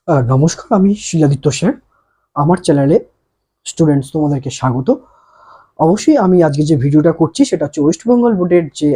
নমস্কার, আমি শিলাদিত্য স্যার। আমার চ্যানেলে স্টুডেন্টস তোমাদেরকে স্বাগত। অবশ্যই আমি আজকে যে ভিডিওটা করছি সেটা হচ্ছে ওয়েস্ট বেঙ্গল বোর্ডের যে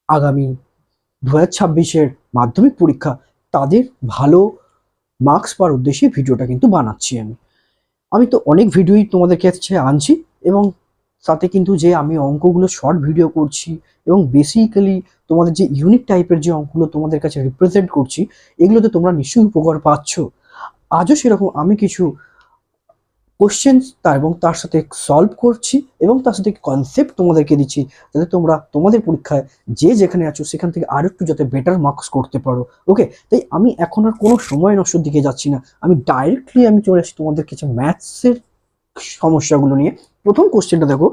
আগামী 2026-এর মাধ্যমিক পরীক্ষা তাদের ভালো মার্কস পাওয়ার উদ্দেশ্যে ভিডিওটা কিন্তু বানাচ্ছি। আমি তো অনেক ভিডিওই তোমাদের কাছে আনছি এবং সাথে কিন্তু যে আমি অঙ্কগুলো শর্ট ভিডিও করছি এবং বেসিক্যালি তোমাদের যে ইউনিক টাইপের যে অঙ্কগুলো তোমাদের কাছে রিপ্রেজেন্ট করছি, এগুলোতে তোমরা নিশ্চয়ই উপকার পাচ্ছ। আজও সেরকম আমি কিছু কোশ্চেন্স এবং তার সাথে সলভ করছি এবং তার সাথে কনসেপ্ট তোমাদেরকে দিচ্ছি, যাতে তোমরা তোমাদের পরীক্ষায় যে যেখানে আছো সেখান থেকে আরো একটু যাতে বেটার মার্কস করতে পারো। ওকে, তাই আমি এখন আর কোনো সময় নষ্টর দিকে যাচ্ছি না, আমি ডাইরেক্টলি চলে আসছি তোমাদের কিছু ম্যাথসের সমস্যাগুলো নিয়ে। প্রথম কোশ্চেনটা দেখো,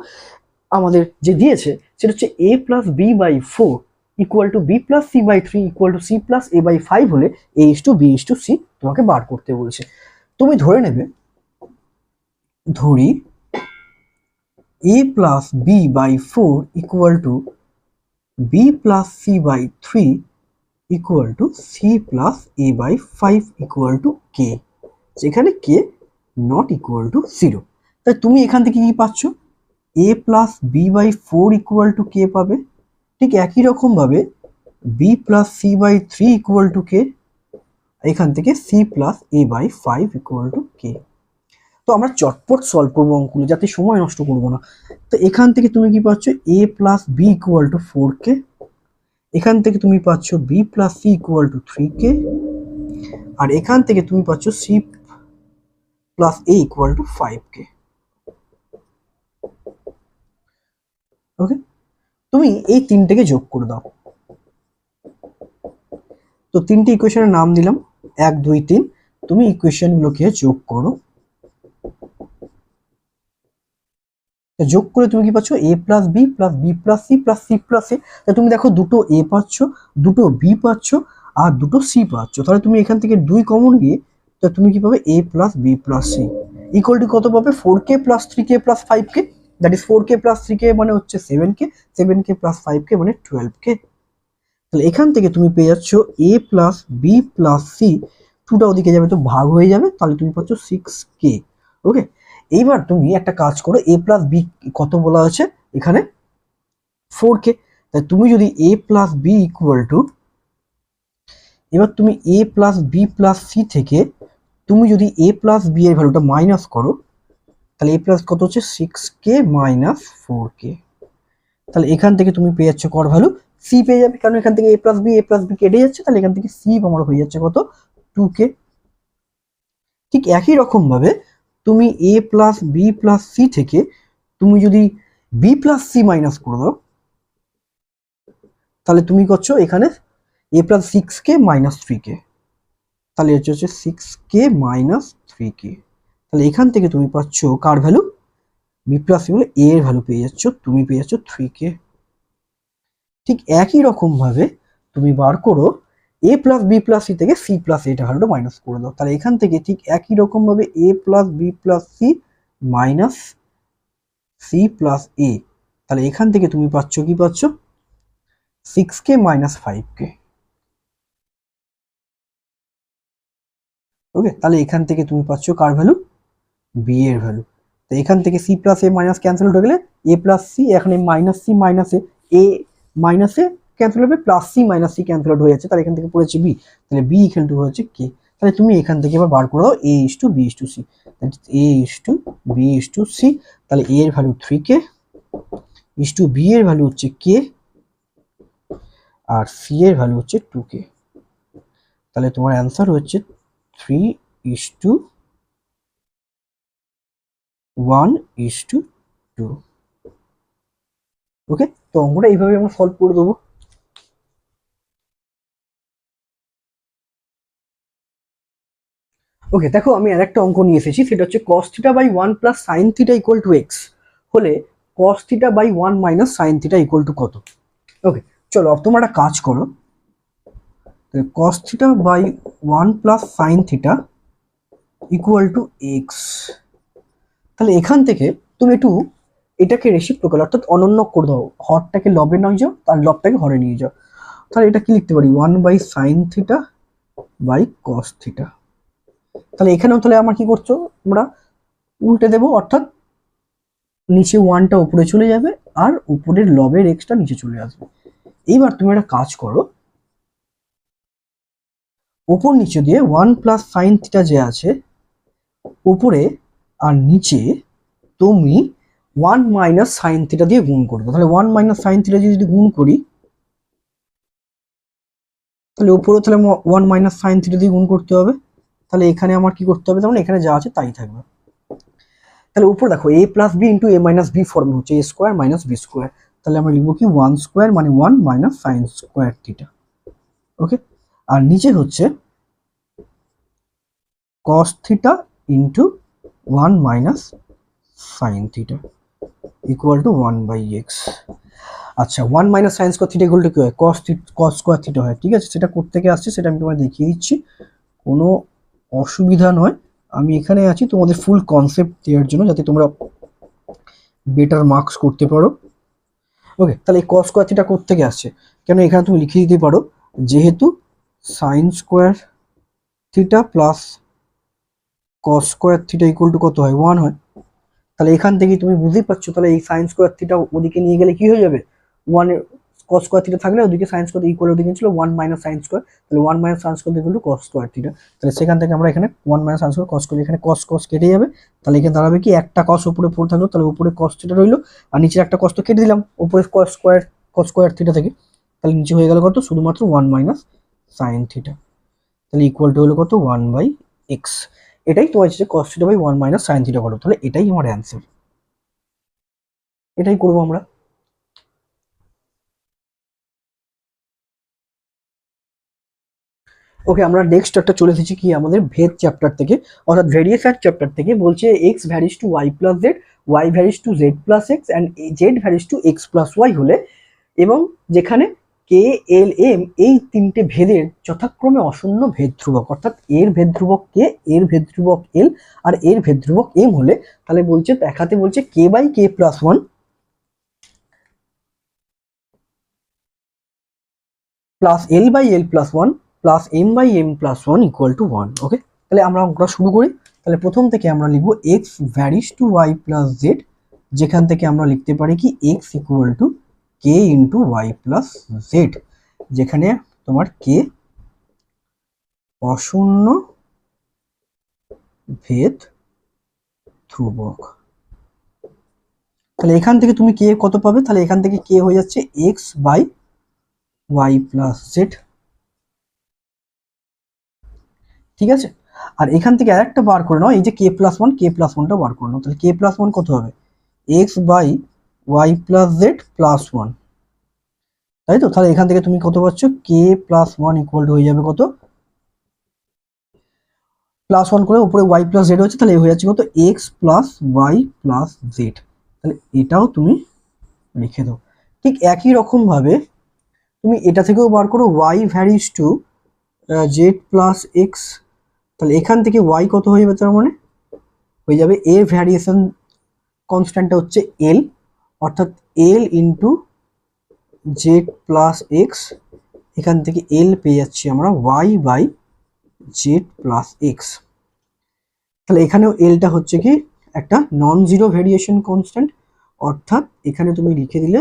আমাদের যে দিয়েছে সেটা হচ্ছে a+b/4 equal to b+c/3 equal to c+a/5 হলে a:b:c তোমাকে বার করতে বলেছে। তুমি ধরে নেবে, ধরি a+b/4 equal to b+c/3 equal to c+a/5 equal to k, যেখানে k নট ইকুয়াল টু 0। তাই তুমি এখান থেকে কি পাচ্ছ? a+b/4 ইকুয়াল টু k পাবে। ঠিক একই রকম ভাবে b+c/3 ইকুয়াল টু k, এখান থেকে c+a/5 ইকুয়াল টু k। তো আমরা চটপট সলভ করবো অঙ্কগুলো, যাতে সময় নষ্ট করবো না। তো এখান থেকে তুমি কি পাচ্ছ? a+b ইকুয়াল টু 4k, এখান থেকে তুমি পাচ্ছ b+c ইকুয়াল টু 3k, আর এখান থেকে তুমি পাচ্ছ c+a ইকুয়াল টু 5k। ওকে, তুমি এই তিনটেকে যোগ করে দাও। তো তিনটে ইকুয়েশনের নাম দিলাম 1 2 3। তুমি ইকুয়েশনগুলোকে যোগ করো। যোগ করে তুমি কি পাচ্ছ? a+b+b+c+c+a। তুমি দেখো দুটো a পাচ্ছ, দুটো b পাচ্ছ, আর দুটো c পাচ্ছ। তাহলে তুমি এখান থেকে 2 কমন গিয়ে তো তুমি কি পাবে? a+b+c ইকুয়াল টু কত পাবে? 4k + 3k + 5k, that is 4k + 3k মানে হচ্ছে 7k, 7k + 5k মানে 12k। তাহলে এখান থেকে তুমি পেয়ে যাচ্ছ a+b+c, টুটা ওদিকে যাবে তো ভাগ হয়ে যাবে, তাহলে তুমি পাচ্ছ 6k। ওকে, এইবার তুমি একটা কাজ করো, a+b কত বলা আছে এখানে? 4k। তাই তুমি যদি a+b ইকুয়াল টু, এবার তুমি a+b+c থেকে তুমি যদি a+b এর ভ্যালুটা মাইনাস করো, তাহলে a+ কত হচ্ছে? 6k - 4k। তাহলে এখান থেকে তুমি পেয়ে যাচ্ছ কর ভ্যালু c পেয়ে যাবে, কারণ এখান থেকে a+b কেটে যাচ্ছে, তাহলে এখান থেকে c আমার হয়ে যাচ্ছে কত? 2k। ঠিক একই রকম ভাবে তুমি a+b+c থেকে তুমি যদি b+c মাইনাস করে দাও, তাহলে তুমি করছো এখানে a+6k - 3k, তাহলে হচ্ছে 6k - 3k। তাহলে এখান থেকে তুমি পাচ্ছ কার ভ্যালু? b+c বলে a এর ভ্যালু পেয়ে যাচ্ছ, তুমি পেয়ে যাচ্ছ 3k। ঠিক একই রকম ভাবে তুমি বার করো a+b+c থেকে c+a এটা ভ্যালুটা মাইনাস করে দাও। তাহলে এখান থেকে ঠিক একই রকম ভাবে a+b+c মাইনাস c+a, তাহলে এখান থেকে তুমি পাচ্ছ কি পাচ্ছ? 6k - 5k। ওকে, তাহলে এখান থেকে তুমি পাচ্ছ কার ভ্যালু? b এর ভ্যালু। তো এখান থেকে c+a মাইনাস ক্যান্সেল হয়ে গেলে a+c, এখানে -c - a minus a cancel হবে, +c - c ক্যান্সেল আউট হয়ে যাচ্ছে, তাহলে এখান থেকে পড়েছে b। তাহলে b ইকুয়াল টু হচ্ছে k। তাহলে তুমি এখান থেকে এবার বার করে দাও a:b:c, a:b:c। তাহলে a এর ভ্যালু 3k, b এর ভ্যালু হচ্ছে k, আর c এর ভ্যালু হচ্ছে 2k। তাহলে তোমার অ্যান্সার হচ্ছে 3:1:2। ওকে, তো অঙ্কটা এইভাবে আমরা সলভ করে দেবো। ওকে, দেখো আমি আর একটা অঙ্ক নিয়ে এসেছি, সেটা হচ্ছে cos θ/1 + sin θ = x হলে cos θ/1 - sin θ = কত? ওকে, চলো তোমরা একটা কাজ করো, cos θ/1 + sin θ = x। তাহলে এখান থেকে তুমি একটু এটাকে রেসিপ্রোকাল অর্থাৎ অনন্য করে দাও, হরটাকে লবে নিয়ে যাও আর লবটাকে হরে নিয়ে যাও। তাহলে এটা কি লিখতে পারি? 1/sin θ/cos θ। তাহলে এখানেও তাহলে আমার কি করছো, আমরা উল্টে দেবো, অর্থাৎ নিচে ওয়ানটা উপরে চলে যাবে আর উপরের লবের এক্সটা নিচে চলে আসবে। এইবার তুমি একটা কাজ করো, উপর নিচে দিয়ে ওয়ান প্লাস সাইন থিটা যে আছে উপরে আর নিচে তুমি ওয়ান মাইনাস সাইন থিটা দিয়ে গুণ করবে। তাহলে ওয়ান মাইনাস সাইন থিটা যদি গুণ করি, তাহলে উপরেও তাহলে ওয়ান মাইনাস সাইন থিটা দিয়ে গুণ করতে হবে। তাহলে এখানে আমার কি করতে হবে, তার মানে এখানে যা আছে তাই থাকবে। তাহলে উপর দেখো A plus B into A minus B ফর্মে হচ্ছে A square minus B square. তাহলে আমরা লিখবো কি ওয়ান স্কোয়ার মানে one minus sine square theta. Okay, আর নিচে হচ্ছে cos theta into one minus sine theta equal to one by X. আচ্ছা, one minus sine square theta equal to কি হয়, কস স্কোয়ার থিটা হয়। ঠিক আছে, সেটা কোত্থেকে আসছে সেটা আমি তোমায় দেখিয়ে দিচ্ছি, কোনো অসুবিধা নয়। আমি এখানে আছি তোমাদের ফুল কনসেপ্ট দেওয়ার জন্য, যাতে তোমরা বেটার মার্কস করতে পারো। ওকে, তাহলে এই কস স্কোয়ার থিটা কোত্থেকে আসছে, কেন এখানে তুমি লিখে দিতে পারো, যেহেতু sign square theta plus cos square theta equal two কত হয়, ওয়ান হয়। তাহলে এখান থেকে তুমি বুঝতেই পারছো, তাহলে এই সাইন স্কোয়ার থিটা ওদিকে নিয়ে গেলে কি হয়ে যাবে, ওয়ানের কস স্কোয়ার থিটা থাকলে ওদিকে সাইন স্কোয়ার ইকুয়াল ওদিকে ছিল ওয়ান মাইনাস সাইন স্কোয়ার, তাহলে one minus sine square equal to cos square theta. তাহলে সেখান থেকে আমরা এখানে one minus sine square cos করলে এখানে কস কস কেটে যাবে। তাহলে এখানে দাঁড়াবে কি, একটা কস উপরে পড়ে থাকলো, তাহলে উপরে কস থিটা রইলো আর নিচের একটা কস তো কেটে দিলাম উপরে কস স্কোয়ার থিটা থেকে। তাহলে নিচে হয়ে গেল কত, শুধুমাত্র ওয়ান মাইনাস সাইন থিটা। তাহলে ইকুয়াল টু হলো কত, ওয়ান বাই এক্স। এটাই তোমার হচ্ছে cos theta by one minus sine theta করো। তাহলে এটাই আমার অ্যান্সার, এটাই করবো আমরা। ওকে, আমরা নেক্সট একটা চলে এসেছি কি আমাদের ভেদ চ্যাপ্টার থেকে, অর্থাৎ ভেরিয়েশন চ্যাপ্টার থেকে। বলছে X varies to Y plus Z, Y varies to Z plus X and Z varies to X plus Y হলে, এবং যেখানে কে এল এম এই তিনটে ভেদের যথাক্রমে অশূন্য ভেদ ধ্রুবক, অর্থাৎ এর ভেদ ধ্রুবক কে, এর ভেদ ধ্রুবক এল আর এর ভেদ ধ্রুবক এম হলে, তাহলে বলছে দেখাতে বলছে K by K plus one plus L by L plus one plus M by M plus one equal to one. Okay, তাহলে আমরা অঙ্কটা শুরু করি। তাহলে প্রথম থেকে আমরা লিখবো X varies to Y plus Z, যেখান থেকে আমরা লিখতে পারি কি X equal to K into Y plus Z, যেখানে তোমার কে অশূন্য ভেদ ধ্রুবক। তাহলে এখান থেকে তুমি কে কত পাবে, তাহলে এখান থেকে কে হয়ে যাচ্ছে X by Y plus Z. ঠিক আছে, আর এখান থেকে আরেকটা বার করে নাও, এই যে কে প্লাস ওয়ান, কে প্লাস ওয়ানটা বার করে নাও। তাহলে কে প্লাস ওয়ান কত হবে, X by Y plus Z plus one, তাই তো। তাহলে এখান থেকে তুমি কত পাচ্ছ, K plus one equal to হয়ে যাবে কত, প্লাস ওয়ান করে উপরে ওয়াই প্লাস জেড হচ্ছে, তাহলে হয়ে যাচ্ছে কত, X plus Y plus Z. তাহলে এটাও তুমি লিখে দাও। ঠিক একই রকম ভাবে তুমি এটা থেকেও বার করো, Y varies to Z plus X. তাহলে এখান থেকে ওয়াই কত হয়ে যাবে, তার মানে হয়ে যাবে এর ভ্যারিয়েশন কনস্ট্যান্টটা হচ্ছে এল, অর্থাৎ L into Z plus X. এখান থেকে এল পেয়ে যাচ্ছি আমরা Y by Z plus X. তাহলে এখানেও এলটা হচ্ছে কি একটা নন জিরো ভেরিয়েশন কনস্ট্যান্ট, অর্থাৎ এখানে তুমি লিখে দিলে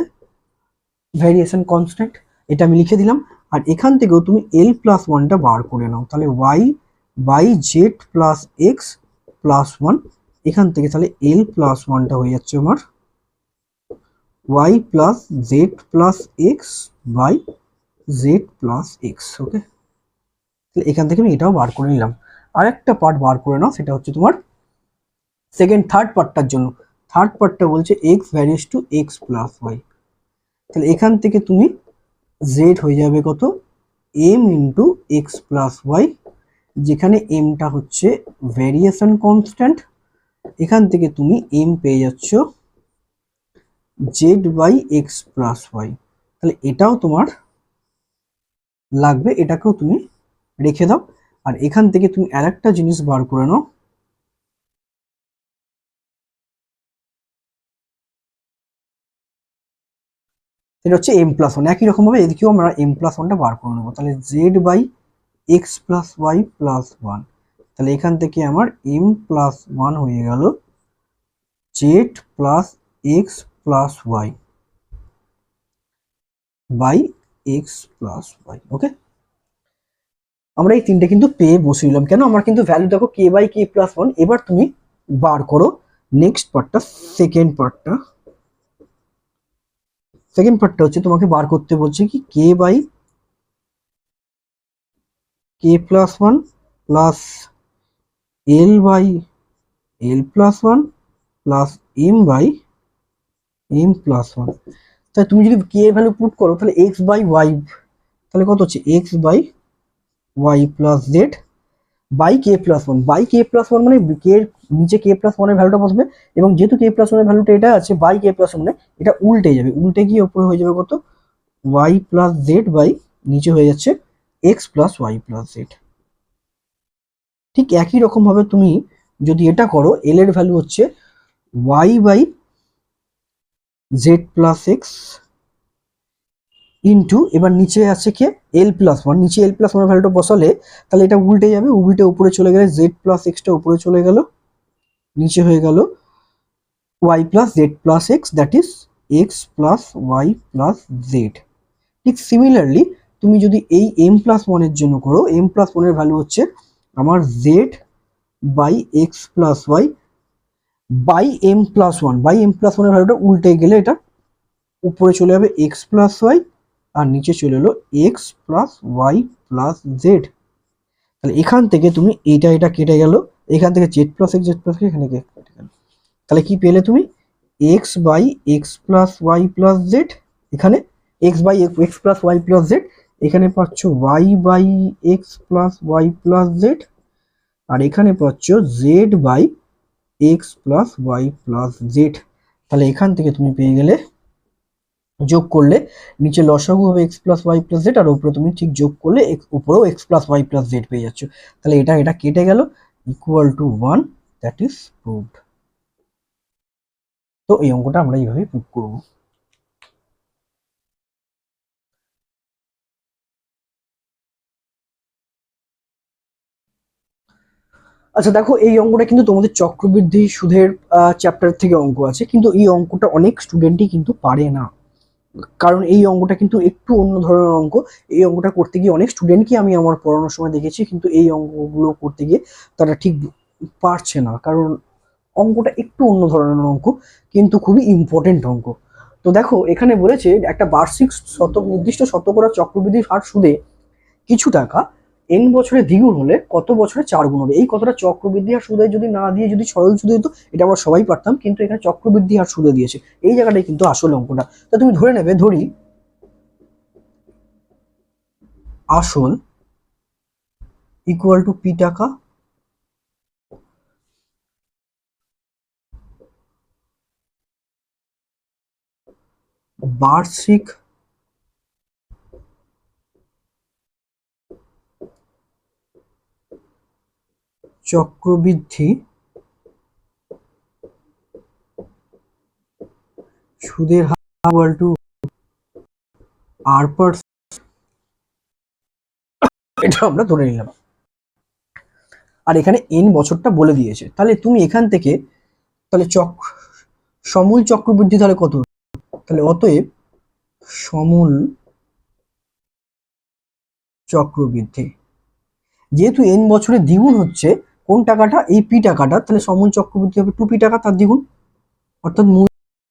ভেরিয়েশন কনস্ট্যান্ট, এটা আমি লিখে দিলাম। আর এখান থেকেও তুমি এল প্লাস ওয়ানটা বার করে নাও, তাহলে Y by Z plus X plus one. এখান থেকে তাহলে এল প্লাস ওয়ানটা হয়ে যাচ্ছে আমার Y plus Z plus X by Z plus X. Okay, তাহলে এখান থেকে আমি এটাও বার করে নিলাম। আরেকটা পার্ট বার করে নাও, সেটা হচ্ছে তোমার থার্ড পার্টটার জন্য। থার্ড পার্টটা বলছে X varies to X plus Y. তাহলে এখান থেকে তুমি জেড হয়ে যাবে কত, M into X plus Y, যেখানে এমটা হচ্ছে ভেরিয়েশন কনস্ট্যান্ট। এখান থেকে তুমি এম পেয়ে যাচ্ছ Z by X plus Y. তাহলে এটাও তোমার লাগবে, এটাকেও তুমি রেখে দাও। আর এখান থেকে তুমি আরেকটা জিনিস বার করে নাও, সেটা হচ্ছে এম প্লাস ওয়ান। একই রকম ভাবে এদিকেও আমরা এম প্লাস ওয়ানটা বার করে নেবো। তাহলে Z by X plus Y plus one. তাহলে এখান থেকে আমার m+1 হয়ে গেল Z plus X plus Y by X plus Y. Okay, আমরা এই তিনটে কিন্তু পেয়ে বসিলাম। কেন? আমার কিন্তু ভ্যালু দেখো কে বাই কে প্লাস ওয়ান। এবার তুমি বার করো নেক্সট পার্টটা, সেকেন্ড পার্টটা। সেকেন্ড পার্টটা হচ্ছে তোমাকে বার করতে বলছে কি K by K plus one plus L by L plus one plus M by M plus one. তাহলে তুমি যদি কে ভ্যালু পুট করো তাহলে এক্স বাই ওয়াই, তাহলে কত হচ্ছে X by Y plus Z by K plus one. By K plus one মানে K নিচে কে প্লাস ওয়ানের ভ্যালুটা বসবে, এবং যেহেতু কে প্লাস ওয়ানের ভ্যালুটা এটা আছে বাই কে প্লাস ওয়ান, এটা উল্টে যাবে, উল্টে গিয়ে উপরে হয়ে যাবে কত ওয়াই প্লাস জেড বাই নিচে হয়ে যাচ্ছে X plus Y plus Z. ঠিক একই রকম ভাবে তুমি যদি এটা করো, এল এর ভ্যালু হচ্ছে Y by Z plus X into, এবার নিচে আছে কে এল প্লাস ওয়ান, নিচে এল প্লাস ওয়ানের ভ্যালুটা বসালে তাহলে এটা উল্টে যাবে, উল্টে উপরে চলে গেলে জেড প্লাস এক্সটা উপরে চলে গেল, নিচে হয়ে গেল Y plus Z plus X, that is X plus Y plus Z. ঠিক সিমিলারলি তুমি যদি এই এম প্লাস ওয়ানের জন্য করো, এম প্লাস ওয়ানের ভ্যালু হচ্ছে আমার Z by X plus Y by M plus one. By M plus ওয়ানের ভ্যালুটা উল্টে গেলে এটা উপরে চলে যাবে এক্স প্লাস ওয়াই, আর নিচে চলে এলো X plus Y plus Z. তাহলে এখান থেকে তুমি এটা কেটে গেল, এখান থেকে জেড প্লাস এক্স এখানে কেটে গেল। তাহলে কি পেলে তুমি X by X plus Y plus Z, এখানে X by X plus Y plus Z, এখানে পাচ্ছ Y by X plus Y plus Z, আর এখানে পাচ্ছ Z by X plus Y plus Z. তাহলে এখান থেকে তুমি পেয়ে গেলে, যোগ করলে নিচে লসাগু হবে X plus Y plus Z, আর উপরে তুমি ঠিক যোগ করলে উপরেও X plus Y plus Z পেয়ে যাচ্ছ। তাহলে এটা কেটে গেল, equal to 1, that is proved. তো এই অঙ্কটা আমরা এইভাবে প্রুভ করব। আচ্ছা দেখো, এই অঙ্কটা কিন্তু তোমাদের চক্রবৃদ্ধি সুদের চ্যাপ্টার থেকে অঙ্ক আছে, কিন্তু এই অঙ্কটা অনেক স্টুডেন্টই কিন্তু পারে না, কারণ এই অঙ্কটা কিন্তু একটু অন্য ধরনের অঙ্ক। এই অঙ্কটা করতে গিয়ে অনেক স্টুডেন্টকে আমি আমার পড়ানোর সময় দেখেছি, কিন্তু এই অঙ্কগুলো করতে গিয়ে তারা ঠিক পারছে না, কারণ অঙ্কটা একটু অন্য ধরনের অঙ্ক, কিন্তু খুবই ইম্পর্টেন্ট অঙ্ক। তো দেখো এখানে বলেছে একটা বার্ষিক নির্দিষ্ট শতকরা চক্রবৃদ্ধি হার সুদে কিছু টাকা n বছরে দ্বিগুণ হলে কত বছরে 4 গুণ হবে। এই কথাটা চক্রবৃদ্ধি হার সুদে যদি না দিয়ে যদি সরল সুদে দিত, এটা আমরা সবাই পারতাম, কিন্তু এখানে চক্রবৃদ্ধি হার সুদে দিয়েছে, এই জায়গাটাই কিন্তু আসল অঙ্কটা। তো তুমি ধরে নেবে, ধরি আসল ইকুয়াল টু পি টাকা বার্ষিক চক্রবৃদ্ধি সুদের হার ইকুয়াল টু আর পার, এটা আমরা ধরে নিলাম। আর এখানে n বছরটা বলে দিয়েছে, তাহলে তুমি এখান থেকে তাহলে সমূল চক্রবৃদ্ধি তাহলে কত, তাহলে অতএব সমূল চক্রবৃদ্ধি, যেহেতু n বছরে দ্বিগুণ হচ্ছে কোন টাকাটা, এই পি টাকাটা, তাহলে সমূল চক্রবৃদ্ধি হবে 2p টাকা তার দ্বিগুণ, অর্থাৎ মূল